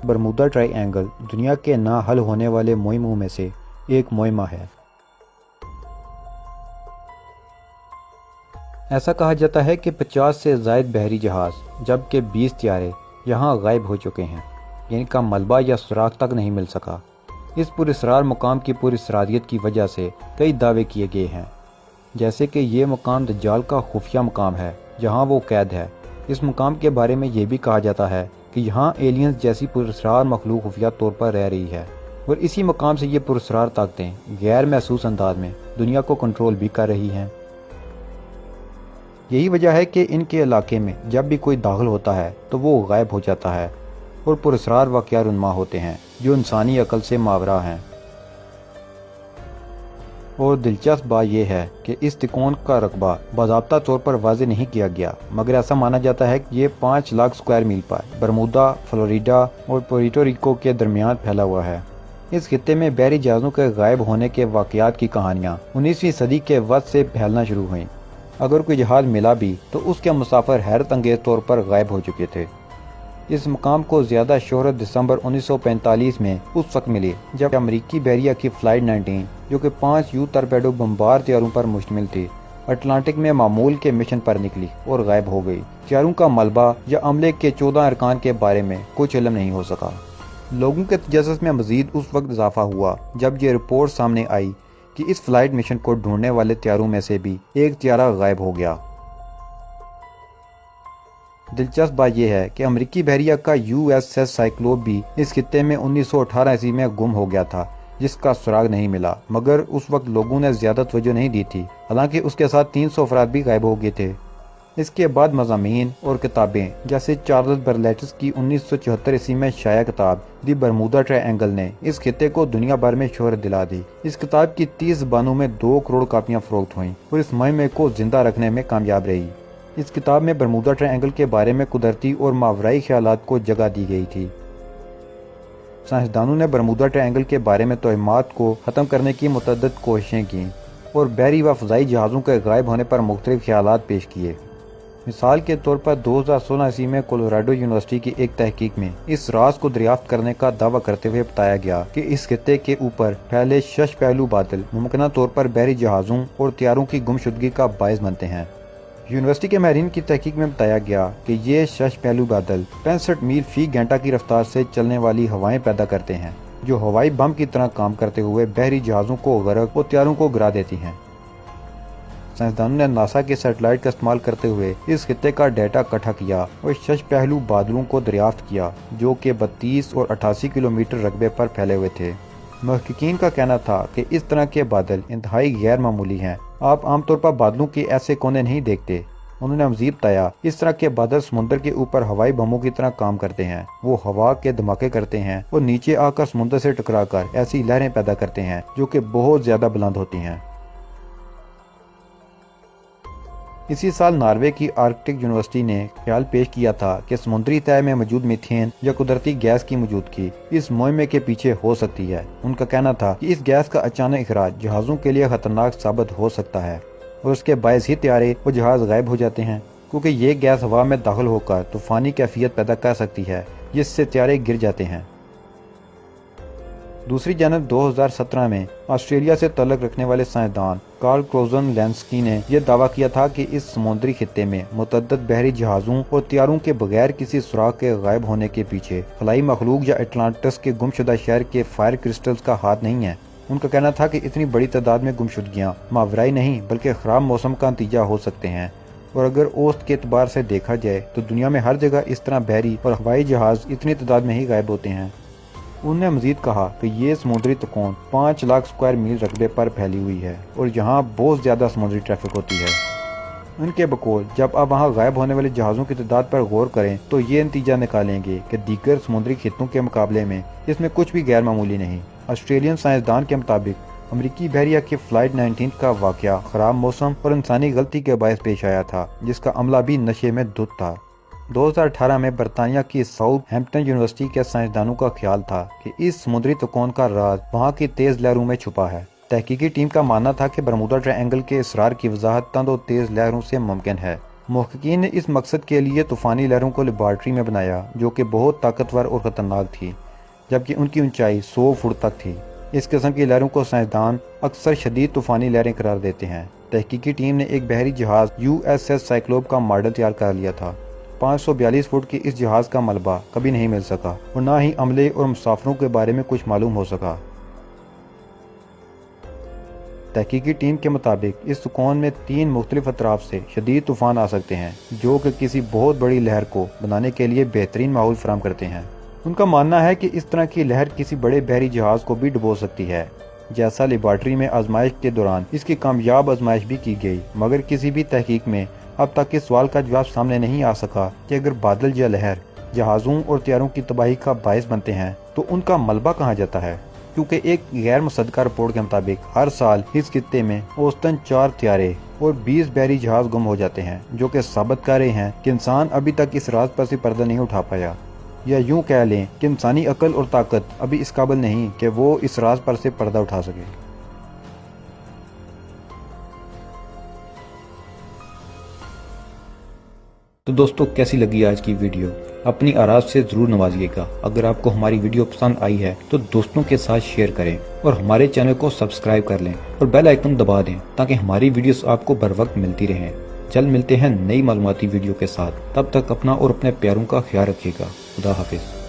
Bermuda try angle دنیا کے نہ حل ہونے والے مہموں میں سے ایک مہمہ ہے۔ ایسا کہا جاتا ہے کہ 50 سے زائد بحری جہاز جبکہ 20 طیارے یہاں غائب ہو چکے ہیں، جن کا ملبہ یا سراغ تک نہیں مل سکا۔ اس پراسرار مقام کی پراسراریت کی وجہ سے کئی دعوے کیے گئے ہیں، جیسے کہ یہ مقام دجال کا خفیہ مقام ہے جہاں وہ قید ہے۔ اس مقام کے بارے میں یہ بھی کہا جاتا ہے کہ یہاں ایلینز جیسی پراسرار مخلوق خفیہ طور پر رہ رہی ہے، اور اسی مقام سے یہ پراسرار طاقتیں غیر محسوس انداز میں دنیا کو کنٹرول بھی کر رہی ہیں۔ یہی وجہ ہے کہ ان کے علاقے میں جب بھی کوئی داخل ہوتا ہے تو وہ غائب ہو جاتا ہے اور پراسرار واقعہ رونما ہوتے ہیں جو انسانی عقل سے ماورا ہیں۔ اور دلچسپ بات یہ ہے کہ اس تکون کا رقبہ باضابطہ طور پر واضح نہیں کیا گیا، مگر ایسا مانا جاتا ہے کہ یہ 5 لاکھ اسکوائر میل پر برمودا، فلوریڈا اور پورٹو ریکو کے درمیان پھیلا ہوا ہے۔ اس خطے میں بحری جہازوں کے غائب ہونے کے واقعات کی کہانیاں 19ویں صدی کے وسط سے پھیلنا شروع ہوئیں۔ اگر کوئی جہاز ملا بھی تو اس کے مسافر حیرت انگیز طور پر غائب ہو چکے تھے۔ اس مقام کو زیادہ شہرت دسمبر 1945 میں اس وقت ملی جب امریکی بحریہ کی فلائٹ 19 جو کہ 5 یو ٹارپیڈو بمبار طیاروں پر مشتمل تھی، اٹلانٹک میں معمول کے مشن پر نکلی اور غائب ہو گئی۔ طیاروں کا ملبہ یا عملے کے 14 ارکان کے بارے میں کچھ علم نہیں ہو سکا۔ لوگوں کے تجسس میں مزید اس وقت اضافہ ہوا جب یہ رپورٹ سامنے آئی کہ اس فلائٹ مشن کو ڈھونڈنے والے طیاروں میں سے بھی ایک طیارہ غائب ہو گیا۔ دلچسپ بات یہ ہے کہ امریکی بحریہ کا USS سائیکلوپ بھی اس خطے میں 1918 عیسوی میں گم ہو گیا تھا، جس کا سراغ نہیں ملا، مگر اس وقت لوگوں نے زیادہ توجہ نہیں دی تھی، حالانکہ اس کے ساتھ 300 افراد بھی غائب ہو گئے تھے۔ اس کے بعد مضامین اور کتابیں جیسے چارلز برلیٹس کی 1974 عیسوی میں شائع کتاب دی برمودا ٹرائی اینگل نے اس خطے کو دنیا بھر میں شہرت دلا دی۔ اس کتاب کی 30 زبانوں میں 2 کروڑ کاپیاں فروخت ہوئیں اور اس مہم کو زندہ رکھنے میں کامیاب رہی۔ اس کتاب میں برمودا ٹرائی اینگل کے بارے میں قدرتی اور ماورائی خیالات کو جگہ دی گئی تھی۔ سائنسدانوں نے برمودا ٹرائی اینگل کے بارے میں توہمات کو ختم کرنے کی متعدد کوششیں کیں اور بحری و فضائی جہازوں کے غائب ہونے پر مختلف خیالات پیش کیے۔ مثال کے طور پر 2016 عیسوی میں کولوراڈو یونیورسٹی کی ایک تحقیق میں اس راز کو دریافت کرنے کا دعویٰ کرتے ہوئے بتایا گیا کہ اس خطے کے اوپر پھیلے 6 پہلو بادل ممکنہ طور پر بحری جہازوں اور طیاروں کی گمشدگی کا باعث بنتے ہیں۔ یونیورسٹی کے ماہرین کی تحقیق میں بتایا گیا کہ یہ 6 پہلو بادل 65 میل فی گھنٹہ کی رفتار سے چلنے والی ہوائیں پیدا کرتے ہیں، جو ہوائی بم کی طرح کام کرتے ہوئے بحری جہازوں کو غرق اور طیاروں کو گرا دیتی ہیں۔ سائنسدانوں نے ناسا کے سیٹلائٹ کا استعمال کرتے ہوئے اس خطے کا ڈیٹا اکٹھا کیا اور 6 پہلو بادلوں کو دریافت کیا جو کہ 32 اور 88 کلومیٹر رقبے پر پھیلے ہوئے تھے۔ محققین کا کہنا تھا کہ اس طرح کے بادل انتہائی غیر معمولی ہیں، آپ عام طور پر بادلوں کے ایسے کونے نہیں دیکھتے۔ انہوں نے مزید بتایا اس طرح کے بادل سمندر کے اوپر ہوائی بموں کی طرح کام کرتے ہیں، وہ ہوا کے دھماکے کرتے ہیں اور نیچے آ کر سمندر سے ٹکرا کر ایسی لہریں پیدا کرتے ہیں جو کہ بہت زیادہ بلند ہوتی ہیں۔ اسی سال ناروے کی آرکٹک یونیورسٹی نے خیال پیش کیا تھا کہ سمندری تہہ میں موجود میتھین یا قدرتی گیس کی موجودگی اس مہمے کے پیچھے ہو سکتی ہے۔ ان کا کہنا تھا کہ اس گیس کا اچانک اخراج جہازوں کے لیے خطرناک ثابت ہو سکتا ہے اور اس کے باعث ہی طیارے و جہاز غائب ہو جاتے ہیں، کیونکہ یہ گیس ہوا میں داخل ہو کر طوفانی کیفیت پیدا کر سکتی ہے جس سے طیارے گر جاتے ہیں۔ دوسری جانب 2017 میں آسٹریلیا سے تعلق رکھنے والے سائنسدان کارل کروزن لینسکی نے یہ دعویٰ کیا تھا کہ اس سمندری خطے میں متعدد بحری جہازوں اور طیاروں کے بغیر کسی سراغ کے غائب ہونے کے پیچھے خلائی مخلوق یا اٹلانٹس کے گمشدہ شہر کے فائر کرسٹلز کا ہاتھ نہیں ہے۔ ان کا کہنا تھا کہ اتنی بڑی تعداد میں گمشدگیاں ماورائی نہیں بلکہ خراب موسم کا نتیجہ ہو سکتے ہیں، اور اگر اوسط کے اعتبار سے دیکھا جائے تو دنیا میں ہر جگہ اس طرح بحری اور ہوائی جہاز اتنی تعداد میں ہی غائب ہوتے ہیں۔ انہوں نے مزید کہا کہ یہ سمندری تکون 5 لاکھ اسکوائر میل رقبے پر پھیلی ہوئی ہے اور یہاں بہت زیادہ سمندری ٹریفک ہوتی ہے۔ ان کے بقول جب آپ وہاں غائب ہونے والے جہازوں کی تعداد پر غور کریں تو یہ نتیجہ نکالیں گے کہ دیگر سمندری خطوں کے مقابلے میں اس میں کچھ بھی غیر معمولی نہیں۔ آسٹریلین سائنسدان کے مطابق امریکی بحریہ کی فلائٹ 19 کا واقعہ خراب موسم اور انسانی غلطی کے باعث پیش آیا تھا، جس کا عملہ بھی نشے میں دھت تھا۔ 2018 میں برطانیہ کی ساؤتھ ہیمپٹن یونیورسٹی کے سائنسدانوں کا خیال تھا کہ اس سمندری تکون کا راز وہاں کی تیز لہروں میں چھپا ہے۔ تحقیقی ٹیم کا ماننا تھا کہ برمودا ٹرائی اینگل کے اسرار کی وضاحت تند و تیز لہروں سے ممکن ہے، محققین نے اس مقصد کے لیے طوفانی لہروں کو لیبارٹری میں بنایا جو کہ بہت طاقتور اور خطرناک تھی، جبکہ ان کی اونچائی 100 فٹ تک تھی۔ اس قسم کی لہروں کو سائنسدان اکثر شدید طوفانی لہریں قرار دیتے ہیں۔ تحقیقی ٹیم نے ایک بحری جہاز USS سائکلوپ کا ماڈل تیار کر لیا تھا۔ 542 فٹ کے اس جہاز کا ملبہ کبھی نہیں مل سکا اور نہ ہی عملے اور مسافروں کے بارے میں کچھ معلوم ہو سکا۔ تحقیقی ٹیم کے مطابق اس سکون میں 3 مختلف اطراف سے شدید طوفان آ سکتے ہیں جو کہ کسی بہت بڑی لہر کو بنانے کے لیے بہترین ماحول فراہم کرتے ہیں۔ ان کا ماننا ہے کہ اس طرح کی لہر کسی بڑے بحری جہاز کو بھی ڈبو سکتی ہے، جیسا لیبارٹری میں آزمائش کے دوران اس کی کامیاب آزمائش بھی کی گئی، مگر کسی بھی تحقیق میں اب تک اس سوال کا جواب سامنے نہیں آ سکا کہ اگر بادل یا لہر جہازوں اور طیاروں کی تباہی کا باعث بنتے ہیں تو ان کا ملبہ کہاں جاتا ہے، کیونکہ ایک غیر مصدقہ رپورٹ کے مطابق ہر سال اس خطے میں اوسطاً 4 طیارے اور 20 بحری جہاز گم ہو جاتے ہیں، جو کہ ثابت کر رہے ہیں کہ انسان ابھی تک اس راز پر سے پردہ نہیں اٹھا پایا، یا یوں کہہ لیں کہ انسانی عقل اور طاقت ابھی اس قابل نہیں کہ وہ اس راز پر سے پردہ اٹھا سکے۔ تو دوستو، کیسی لگی آج کی ویڈیو؟ اپنی آراء سے ضرور نوازیے گا۔ اگر آپ کو ہماری ویڈیو پسند آئی ہے تو دوستوں کے ساتھ شیئر کریں اور ہمارے چینل کو سبسکرائب کر لیں اور بیل آئیکن دبا دیں تاکہ ہماری ویڈیوز آپ کو بر وقت ملتی رہیں۔ جلد ملتے ہیں نئی معلوماتی ویڈیو کے ساتھ، تب تک اپنا اور اپنے پیاروں کا خیال رکھیے گا۔ خدا حافظ۔